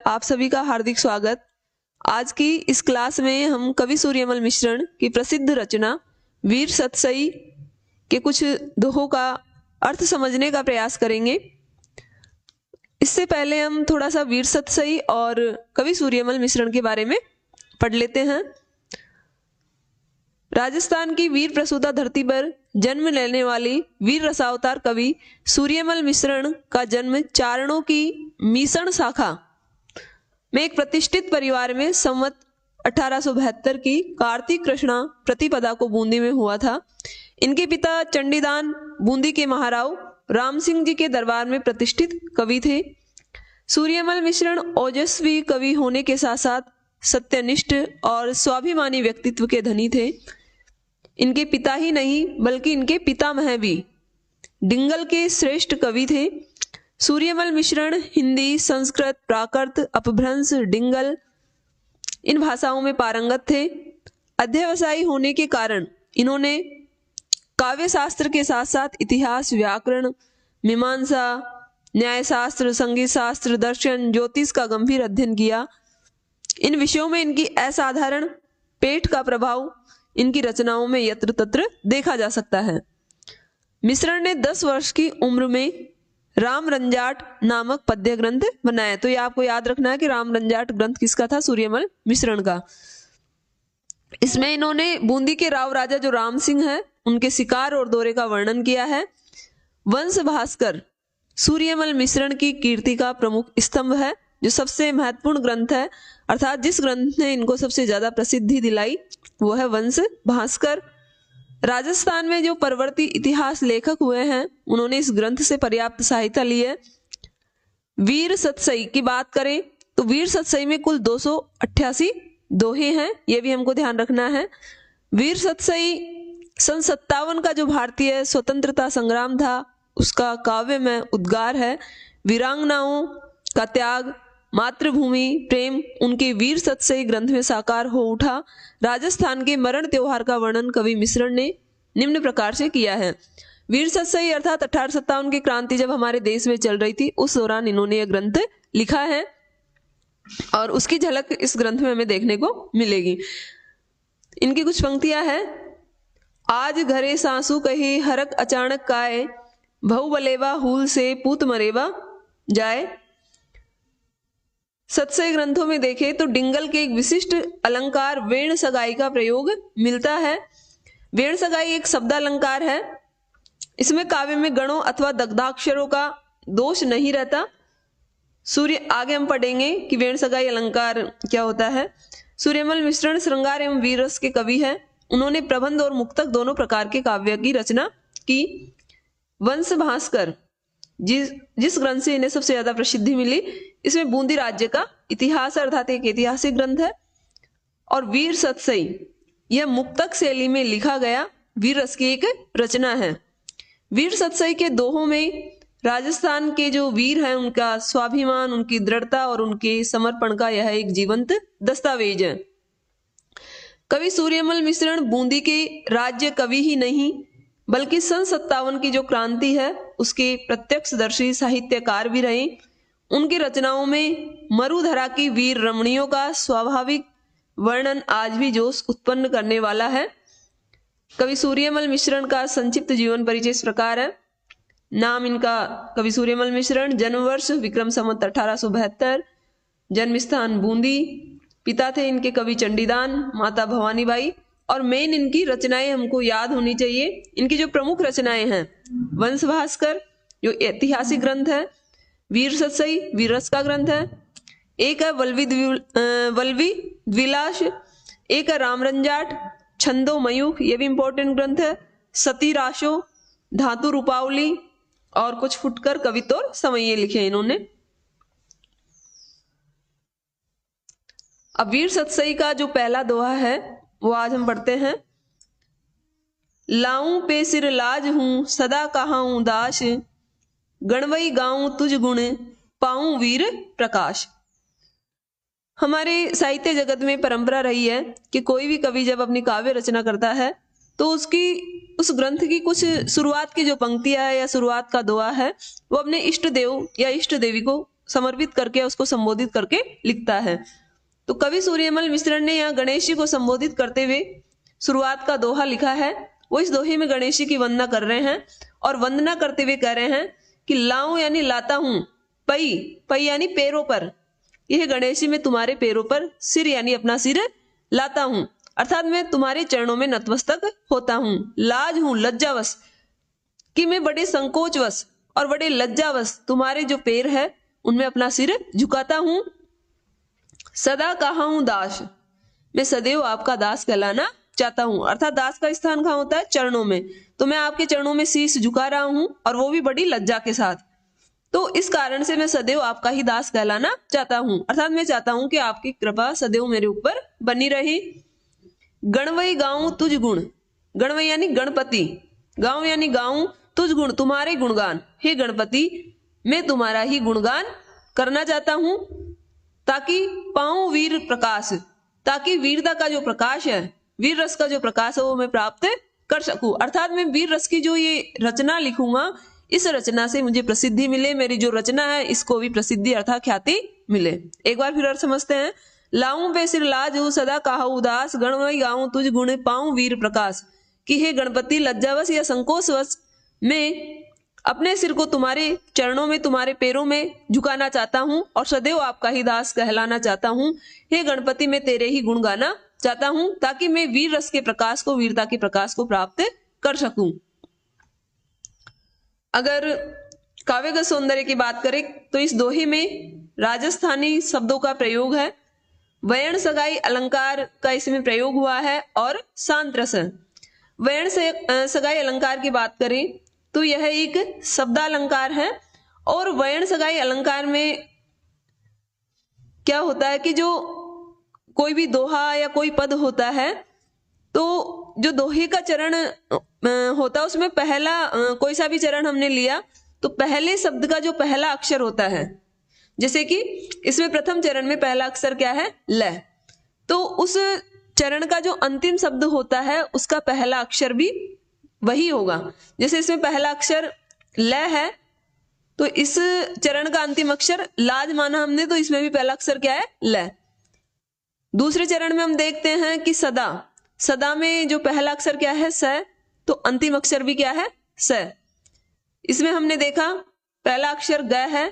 आप सभी का हार्दिक स्वागत। आज की इस क्लास में हम कवि सूर्यमल मिश्रण की प्रसिद्ध रचना वीर सतसई के कुछ दोहों का अर्थ समझने का प्रयास करेंगे। इससे पहले हम थोड़ा सा वीर सतसई और कवि सूर्यमल मिश्रण के बारे में पढ़ लेते हैं। राजस्थान की वीर प्रसूता धरती पर जन्म लेने वाली वीर रसावतार कवि सूर्यमल मिश्रण का जन्म चारणों की मीसण शाखा में एक प्रतिष्ठित परिवार में संवत 1872 की कार्तिक कृष्णा प्रतिपदा को बूंदी में हुआ था। इनके पिता चंडीदान बूंदी के महाराव राम सिंह जी के दरबार में प्रतिष्ठित कवि थे। सूर्यमल मिश्रण ओजस्वी कवि होने के साथ साथ सत्यनिष्ठ और स्वाभिमानी व्यक्तित्व के धनी थे। इनके पिता ही नहीं बल्कि इनके पितामह भी डिंगल के श्रेष्ठ कवि थे। सूर्यमल मिश्रण हिंदी, संस्कृत, प्राकृत, अपभ्रंश, डिंगल इन भाषाओं में पारंगत थे। अध्यवसायी होने के कारण इन्होंने काव्य शास्त्र के साथ साथ इतिहास, व्याकरण, मीमांसा, न्यायशास्त्र, संगीत शास्त्र, दर्शन, ज्योतिष का गंभीर अध्ययन किया। इन विषयों में इनकी असाधारण पेट का प्रभाव इनकी रचनाओं में यत्र तत्र देखा जा सकता है। मिश्रण ने 10 वर्ष की उम्र में राम रंजाट नामक पद्य ग्रंथ बनाया। तो ये आपको याद रखना है कि राम रंजाट ग्रंथ किसका था? सूर्यमल मिश्रण का। इसमें इन्होंने बूंदी के राव राजा जो राम सिंह है उनके शिकार और दौरे का वर्णन किया है। वंश भास्कर सूर्यमल मिश्रण की कीर्ति का प्रमुख स्तंभ है, जो सबसे महत्वपूर्ण ग्रंथ है, अर्थात जिस ग्रंथ ने इनको सबसे ज्यादा प्रसिद्धि दिलाई वो है वंश भास्कर। राजस्थान में जो परवर्ती इतिहास लेखक हुए हैं उन्होंने इस ग्रंथ से पर्याप्त सहायता ली है। वीर सतसई की बात करें तो वीर सतसई में कुल 288 दोहे हैं, ये भी हमको ध्यान रखना है। वीर सतसई सन 57 का जो भारतीय स्वतंत्रता संग्राम था उसका काव्य में उद्गार है। वीरांगनाओं का त्याग, मातृभूमि प्रेम उनके वीर सतसई ग्रंथ में साकार हो उठा। राजस्थान के मरण त्योहार का वर्णन कवि मिश्रण ने निम्न प्रकार से किया है। वीर सतसई अर्थात 1857 की क्रांति जब हमारे देश में चल रही थी उस दौरान इन्होंने यह ग्रंथ लिखा है और उसकी झलक इस ग्रंथ में हमें देखने को मिलेगी। इनकी कुछ पंक्तियां हैं। आज घरे सासू कही हरक अचानक काए, भऊ बलेवा हूल से पूत मरेवा जाए। सतसई ग्रंथों में देखें तो डिंगल के एक विशिष्ट अलंकार वेण सगाई का प्रयोग मिलता है। वेण सगाई एक शब्दालंकार है। इसमें काव्य में गणों अथवा दग्धाक्षरों का दोष नहीं रहता। आगे हम पढ़ेंगे कि वेण सगाई अलंकार क्या होता है। सूर्यमल मिश्रण श्रृंगार एवं वीर रस के कवि हैं। उन्होंने प्रबंध और मुक्तक दोनों प्रकार के काव्य की रचना की। वंश भास्कर जिस ग्रंथ से इन्हें सबसे ज्यादा प्रसिद्धि मिली, इसमें बूंदी राज्य का इतिहास अर्थात एक ऐतिहासिक ग्रंथ है। और वीर सतसई यह मुक्तक शैली में लिखा गया वीर रस की एक रचना है। वीर सतसई के दोहों में राजस्थान के जो वीर हैं उनका स्वाभिमान, उनकी दृढ़ता और उनके समर्पण का यह एक जीवंत दस्तावेज है। कवि सूर्यमल मिश्रण बूंदी के राज्य कवि ही नहीं बल्कि सन 57 की जो क्रांति है उसके प्रत्यक्षदर्शी साहित्यकार भी रहे। उनकी रचनाओं में मरुधरा की वीर रमणियों का स्वाभाविक वर्णन आज भी जोश उत्पन्न करने वाला है। कवि सूर्यमल मिश्रण का संक्षिप्त जीवन परिचय इस प्रकार है। नाम इनका कवि सूर्यमल मिश्रण, जन्म वर्ष विक्रम संवत 1872, जन्म स्थान बूंदी, पिता थे इनके कवि चंडीदान, माता भवानीबाई। और मेन इनकी रचनाएं हमको याद होनी चाहिए। इनकी जो प्रमुख रचनाएं हैं वंश भास्कर जो ऐतिहासिक ग्रंथ है, वीर सतसई वीर रस का ग्रंथ है, एक है वल्वी द्विलाश, एक है राम रंजाट, छंदो मयूख ये भी इंपॉर्टेंट ग्रंथ है, सती राशो, धातु रूपावली और कुछ फुटकर कवित्व और समये लिखे इन्होंने। अब वीर सतसई का जो पहला दोहा है वो आज हम पढ़ते हैं। लाऊं पे सिर लाज हूं सदा कहाऊं दास, गणवई गाऊं तुझ गुण पाऊं वीर प्रकाश। हमारे साहित्य जगत में परंपरा रही है कि कोई भी कवि जब अपनी काव्य रचना करता है तो उस ग्रंथ की कुछ शुरुआत की जो पंक्तियां है या शुरुआत का दोहा है वो अपने इष्ट देव या इष्ट देवी को समर्पित करके, उसको संबोधित करके लिखता है। तो कवि सूर्यमल मिश्रण ने यहाँ गणेश जी को संबोधित करते हुए शुरुआत का दोहा लिखा है। वो इस दोहे में गणेश जी की वंदना कर रहे हैं और वंदना करते हुए कह रहे हैं कि लाऊं यानी लाता हूं, पई पई यानी पैरों पर, यह गणेश जी मैं तुम्हारे पैरों पर, सिर यानी अपना सिर लाता हूं, अर्थात मैं तुम्हारे चरणों में नतमस्तक होता हूं। लाज हूं लज्जावश, कि मैं बड़े संकोचवश और बड़े लज्जावश तुम्हारे जो पैर है उनमें अपना सिर झुकाता हूं। सदा कहा हूं दास, मैं सदैव आपका दास कहलाना चाहता हूं, अर्थात दास का स्थान कहाँ होता है? चरणों में। तो मैं आपके चरणों में शीश झुका रहा हूं और वो भी बड़ी लज्जा के साथ। तो इस कारण से मैं सदैव आपका ही दास कहलाना चाहता हूं, अर्थात मैं चाहता हूं कि आपकी कृपा सदैव मेरे ऊपर बनी रही। गणवई गाऊं तुझ गुण, गणवई यानी गणपति, गाऊं यानी गाऊं तुझ गुण, तुम्हारे गुणगान, हे गणपति मैं तुम्हारा ही गुणगान करना चाहता हूं, ताकि पाऊं वीर प्रकाश, ताकि वीरता का जो प्रकाश है, वीर रस का जो प्रकाश है वो मैं प्राप्त कर सकूं, अर्थात मैं वीर रस की जो ये रचना लिखूंगा इस रचना से मुझे प्रसिद्धि मिले, मेरी जो रचना है इसको भी प्रसिद्धि अर्थात ख्याति मिले। एक बार फिर अर्थ समझते हैं। लाऊं पे सिर लाज हूं सदा काहू उदास, गणवई गाऊं तुझ गुण पाऊं वीर प्रकाश, कि हे गणपति लज्जावश या संकोचवश मैं अपने सिर को तुम्हारे चरणों में, तुम्हारे पैरों में झुकाना चाहता हूं और सदैव आपका ही दास कहलाना चाहता हूं। हे गणपति मैं तेरे ही गुण गाना चाहता हूं, ताकि मैं वीर रस के प्रकाश को, वीरता के प्रकाश को प्राप्त कर सकूं। अगर काव्य का सौंदर्य की बात करें तो इस दोहे में राजस्थानी शब्दों का प्रयोग है, वयण सगाई अलंकार का इसमें प्रयोग हुआ है और शांत रस। वयण से सगाई अलंकार की बात करें तो यह एक शब्दालंकार है और वयण सगाई अलंकार में क्या होता है कि जो कोई भी दोहा या कोई पद होता है तो जो दोहे का चरण होता है उसमें पहला कोई सा भी चरण हमने लिया तो पहले शब्द का जो पहला अक्षर होता है, जैसे कि इसमें प्रथम चरण में पहला अक्षर क्या है? ल। तो उस चरण का जो अंतिम शब्द होता है उसका पहला अक्षर भी वही होगा। जैसे इसमें पहला अक्षर ल है तो इस चरण का अंतिम अक्षर लाज माना हमने, तो इसमें भी पहला अक्षर क्या है? ल। दूसरे चरण में हम देखते हैं कि सदा, सदा में जो पहला अक्षर क्या है? स, तो अंतिम अक्षर भी क्या है? स। इसमें हमने देखा पहला अक्षर ग है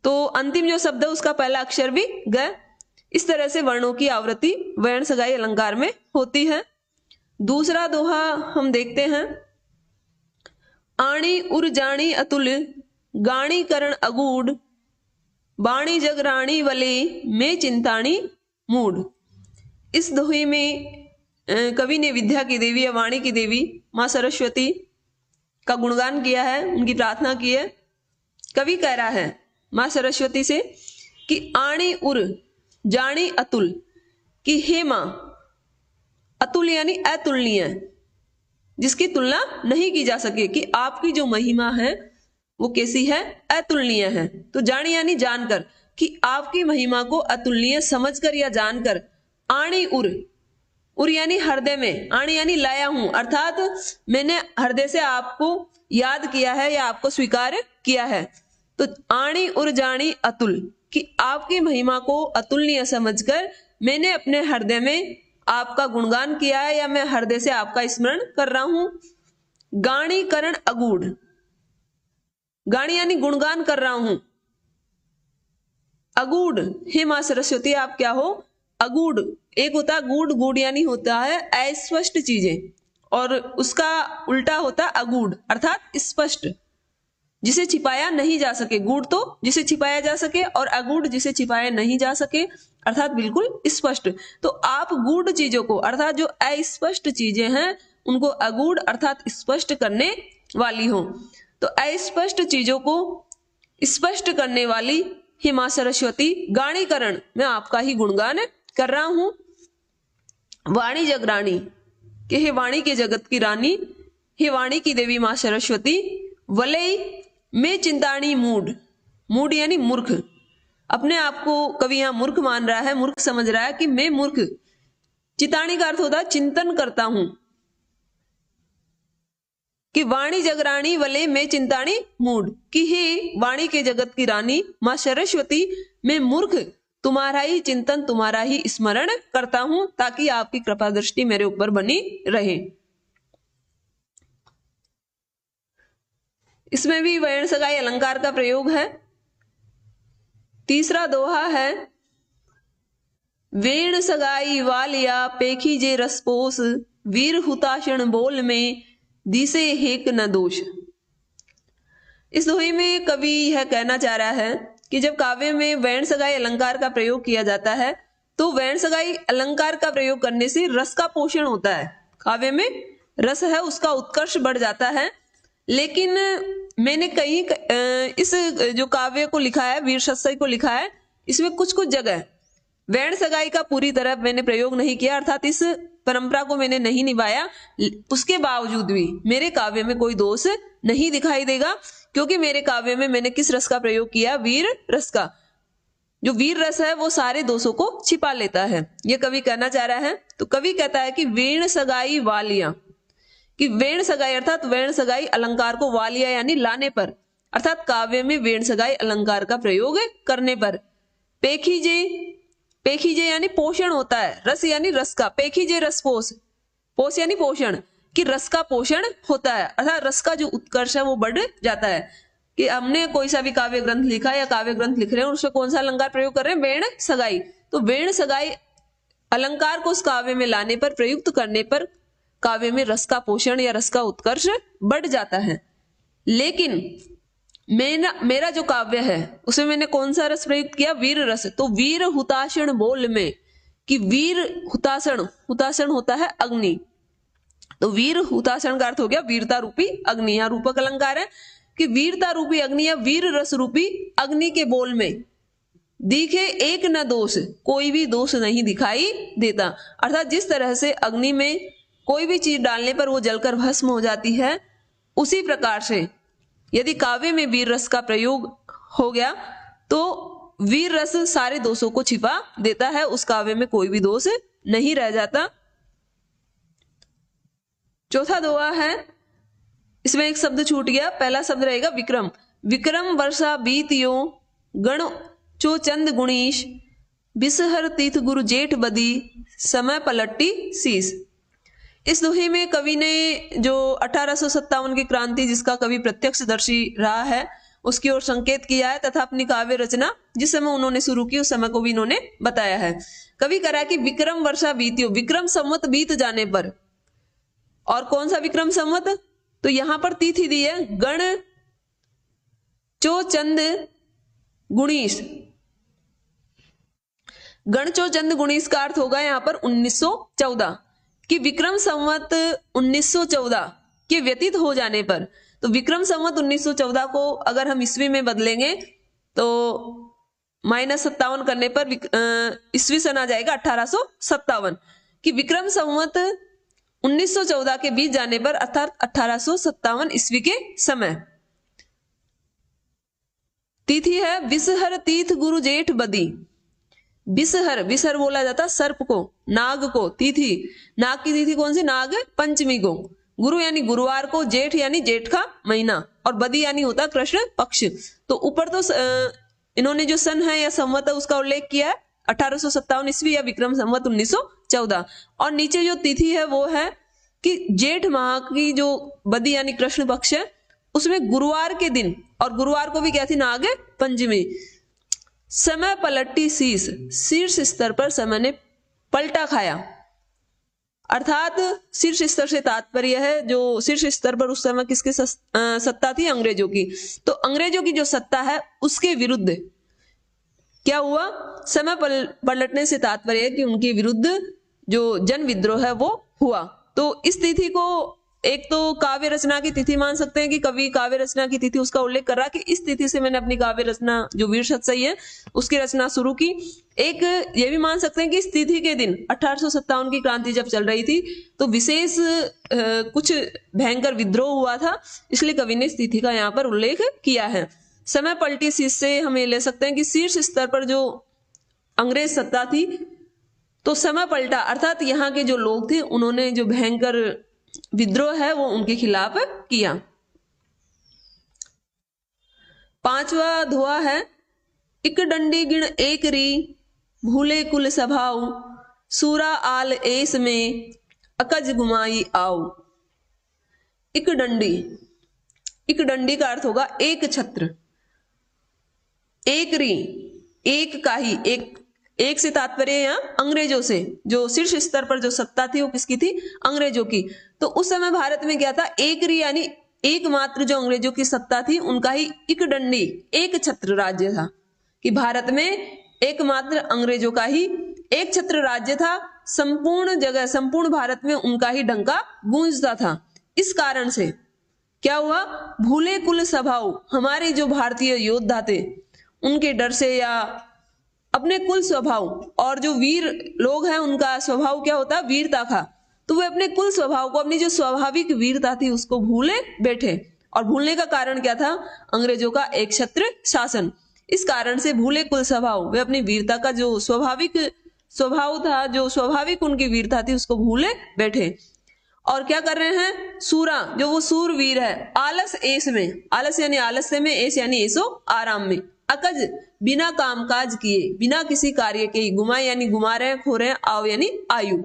तो अंतिम जो शब्द है उसका पहला अक्षर भी ग। इस तरह से वर्णों की आवृत्ति वर्ण सगाई अलंकार में होती है। दूसरा दोहा हम देखते हैं, आणी उर जाणी अतुल गाणी करण अगूढ़, बाणी जग राणी वले में चिंताणी मूढ़। इस दोहे में कवि ने विद्या की देवी या वाणी की देवी मां सरस्वती का गुणगान किया है, उनकी प्रार्थना की है। कवि कह रहा है मां सरस्वती से कि आणी उर जाणी अतुल, कि हे मां, अतुल यानी अतुलनीय, जिसकी तुलना नहीं की जा सके, कि आपकी जो महिमा है वो कैसी है? अतुलनीय है। तो जानी यानी जानकर, कि आपकी महिमा को अतुलनीय समझकर या जानकर। आणी उर, उर यानी हृदय में, आणी यानी लाया हूं, अर्थात मैंने हृदय से आपको याद किया है या आपको स्वीकार किया है। तो आणी उर जानी अतुल, कि आपकी महिमा को अतुलनीय समझकर मैंने अपने हृदय में आपका गुणगान किया है या मैं हृदय से आपका स्मरण कर रहा हूं। गाणी करण अगूढ़, गाणी यानी गुणगान कर रहा हूं। अगूढ़, हे मां सरस्वती आप क्या हो? अगूढ़, एक होता है गूढ़, गूढ़ यानी होता है अस्पष्ट चीजें और उसका उल्टा होता है अगूढ़, अर्थात स्पष्ट, जिसे छिपाया नहीं जा सके। गूढ़ तो जिसे छिपाया जा सके और अगूढ़ जिसे छिपाया नहीं जा सके, अर्थात बिल्कुल स्पष्ट। तो आप गूढ़ चीजों को, अर्थात जो अस्पष्ट चीजें हैं उनको अगूढ़ अर्थात स्पष्ट करने वाली हो। तो अस्पष्ट चीजों को स्पष्ट करने वाली हे मां सरस्वती, गाणीकरण, मैं आपका ही गुणगान कर रहा हूं। वाणी जगरानी, कि हे वाणी के जगत की रानी, हे वाणी की देवी मां सरस्वती। वलय में चिंताणी मूढ़, मूढ़ यानी मूर्ख, अपने आप को कवि यहां मूर्ख मान रहा है, मूर्ख समझ रहा है कि मैं मूर्ख। चिताणी का अर्थ होता है चिंतन करता हूं। कि वाणी जगरानी वले में चिंताणी मूड, कि हे वाणी के जगत की रानी माँ सरस्वती, मैं मूर्ख तुम्हारा ही चिंतन, तुम्हारा ही स्मरण करता हूं, ताकि आपकी कृपा दृष्टि मेरे ऊपर बनी रहे। इसमें भी वर्ण सगाई अलंकार का प्रयोग है। तीसरा दोहा है, वेण सगाई वालिया पेखी जे रसपोस, वीर हुताशण बोल में दिसे हेक न दोष। इस दोहे में कवि यह कहना चाह रहा है कि जब काव्य में वर्ण सगाई अलंकार का प्रयोग किया जाता है तो वर्ण सगाई अलंकार का प्रयोग करने से रस का पोषण होता है। काव्य में रस है उसका उत्कर्ष बढ़ जाता है। लेकिन मैंने कहीं इस जो काव्य को लिखा है, वीर सत्सई को लिखा है, इसमें कुछ कुछ जगह वर्ण सगाई का पूरी तरह मैंने प्रयोग नहीं किया, अर्थात इस परंपरा को मैंने नहीं निभाया। उसके बावजूद भी मेरे काव्य में कोई दोष नहीं दिखाई देगा, क्योंकि मेरे काव्य में मैंने किस रस का प्रयोग किया, वीर रस का। जो वीर रस है वो सारे दोषों को छिपा लेता है, ये कवि कहना चाह रहा है। तो कवि कहता है कि वेण सगाई वालिया, कि वेण सगाई अर्थात वेण सगाई अलंकार को वालिया यानी लाने पर, अर्थात काव्य में वेण सगाई अलंकार का प्रयोग करने पर, पेखीजे, पेखीजे यानी पोषण होता है, रस यानी रस का, पेखीजे रसपोष, पोष यानी पोषण, कि रस का पोषण होता है, अर्थात रस का जो उत्कर्ष है वो बढ़ जाता है। कि हमने कोई सा भी काव्य ग्रंथ लिखा या काव्य ग्रंथ लिख रहे हैं, उसमें कौन सा अलंकार प्रयोग कर रहे हैं, वेण सगाई। तो वेण सगाई अलंकार को उस काव्य में लाने पर, प्रयुक्त करने पर काव्य में रस का पोषण या रस का उत्कर्ष बढ़ जाता है। लेकिन मेरा जो काव्य है उसमें मैंने कौन सा रस प्रयुक्त किया, वीर रस। तो वीर हुताशण बोल में, कि वीर हुताशण, हुताशण होता है अग्नि, तो वीर हुताशण का अर्थ हो गया वीरता रूपी अग्नि। यहाँ रूपक अलंकार है कि वीरता रूपी अग्नि या वीर रस रूपी अग्नि के बोल में दिखे एक न दोष, कोई भी दोष नहीं दिखाई देता। अर्थात जिस तरह से अग्नि में कोई भी चीज डालने पर वो जलकर भस्म हो जाती है, उसी प्रकार से यदि काव्य में वीर रस का प्रयोग हो गया तो वीर रस सारे दोषों को छिपा देता है, उस काव्य में कोई भी दोष नहीं रह जाता। चौथा दोहा है, इसमें एक शब्द छूट गया, पहला शब्द रहेगा विक्रम। विक्रम वर्षा बीतियो गण चो चंद गुणीश, बिसहर तीर्थ गुरु जेठ बदी, समय पलट्टी शीस। इस दोहे में कवि ने जो 1857 की क्रांति, जिसका कवि प्रत्यक्षदर्शी रहा है, उसकी ओर संकेत किया है, तथा अपनी काव्य रचना जिस समय उन्होंने शुरू की उस समय को भी इन्होंने बताया है। कवि कह रहा है कि विक्रम वर्षा बीतियो, विक्रम संवत बीत जाने पर, और कौन सा विक्रम संवत, तो यहां पर तिथि दी है गण चो चंद गुणीश। गण चो चंद गुणीश का अर्थ होगा यहां पर 1914, कि विक्रम संवत 1914 के व्यतीत हो जाने पर, तो विक्रम संवत 1914 को अगर हम ईस्वी में बदलेंगे तो -57 करने पर ईस्वी सन आ जाएगा 1857, कि विक्रम संवत 1914 के बीत जाने पर अर्थात 1857 ईस्वी के समय तिथि है विषहर तीर्थ गुरु जेठ बदी। विषहर, विषहर बोला जाता सर्प को, नाग को, तिथि, नाग की तिथि कौन सी, नाग पंचमी को, गुरु यानी गुरुवार को, जेठ यानी जेठ का महीना, और बदी यानी होता कृष्ण पक्ष। तो ऊपर तो इन्होंने जो सन है या संवत है उसका उल्लेख किया है 1857 ईस्वी या विक्रम संवत 1914, और नीचे जो तिथि है वो है कि जेठ माह की जो बदी यानी कृष्ण पक्ष है उसमें गुरुवार के दिन, और गुरुवार को भी क्या थी, नाग पंचमी। समय पलटी शीश, शीर्ष स्तर पर समय ने पलटा खाया, अर्थात शीर्ष स्तर से तात्पर्य है जो शीर्ष स्तर पर उस समय किसकी सत्ता थी, अंग्रेजों की। तो अंग्रेजों की जो सत्ता है उसके विरुद्ध क्या हुआ, समय पलटने से तात्पर्य है कि उनके विरुद्ध जो जन विद्रोह है वो हुआ। तो इस तिथि को एक तो काव्य रचना की तिथि मान सकते हैं कि कवि काव्य रचना की तिथि उसका उल्लेख कर रहा है कि इस तिथि से मैंने अपनी काव्य रचना जो वीर सत्सई है उसकी रचना शुरू की। एक ये भी मान सकते हैं कि इस तिथि के दिन 1857 की क्रांति जब चल रही थी तो विशेष कुछ भयंकर विद्रोह हुआ था, इसलिए कवि ने इस तिथि का यहाँ पर उल्लेख किया है। समय पलटी शीश से हम ये ले सकते हैं कि शीर्ष स्तर पर जो अंग्रेज सत्ता थी तो समय पलटा, अर्थात यहाँ के जो लोग थे उन्होंने जो भयंकर विद्रोह है वो उनके खिलाफ किया। 5वां दोहा है, इक डंडी गिण एक री, भूले कुल सभाऊ, सूरा आल एस में, अकज गुमाई आओ। इक डंडी, इक डंडी का अर्थ होगा एक छत्र। एक री, एक का ही, एक से तात्पर्य यहाँ अंग्रेजों से, जो शीर्ष स्तर पर जो सत्ता थी वो किसकी थी, अंग्रेजों की। तो उस समय भारत में क्या था, एक री यानी एकमात्र जो अंग्रेजों की सत्ता थी उनका ही एक डंडी, एक छत्र राज्य था, कि भारत में एकमात्र अंग्रेजों का ही एक छत्र राज्य था। संपूर्ण जगह, संपूर्ण भारत में उनका ही डंका गूंजता था। इस कारण से क्या हुआ, भूले कुल सभाऊ, हमारे जो भारतीय योद्धा थे उनके डर से या अपने कुल स्वभाव, और जो वीर लोग हैं उनका स्वभाव क्या होता है, वीरता का, तो वे अपने कुल स्वभाव को, अपनी जो स्वाभाविक वीरता थी उसको भूले बैठे। और भूलने का कारण क्या था, अंग्रेजों का एक छत्र शासन। इस कारण से भूले कुल स्वभाव, वे अपनी वीरता का जो स्वाभाविक स्वभाव था, जो स्वाभाविक उनकी वीरता थी उसको भूले बैठे। और क्या कर रहे हैं, सूरा, जो वो सूरवीर है, आलस एस में, आलस यानी आलस्य में, एस यानी एसो आराम में, अकज बिना कामकाज किए, बिना किसी कार्य के, गुमाए यानी गुमा रहे, खो रहे, आओ यानी आयु,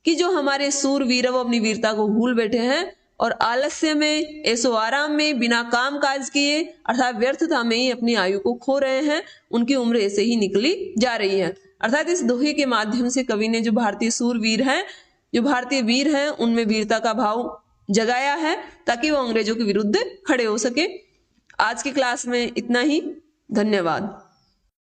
कि जो हमारे सूरवीर है वो अपनी वीरता को भूल बैठे हैं और आलस्य में, ऐसो आराम में, बिना काम काज किए अर्थात व्यर्थता में ही अपनी आयु को खो रहे हैं। उनकी उम्र ऐसे ही निकली जा रही है। अर्थात इस दोहे के माध्यम से कवि ने जो भारतीय सूरवीर हैं, जो भारतीय वीर हैं, उनमें वीरता का भाव जगाया है ताकि वो अंग्रेजों के विरुद्ध खड़े हो सके। आज की क्लास में इतना ही। धन्यवाद।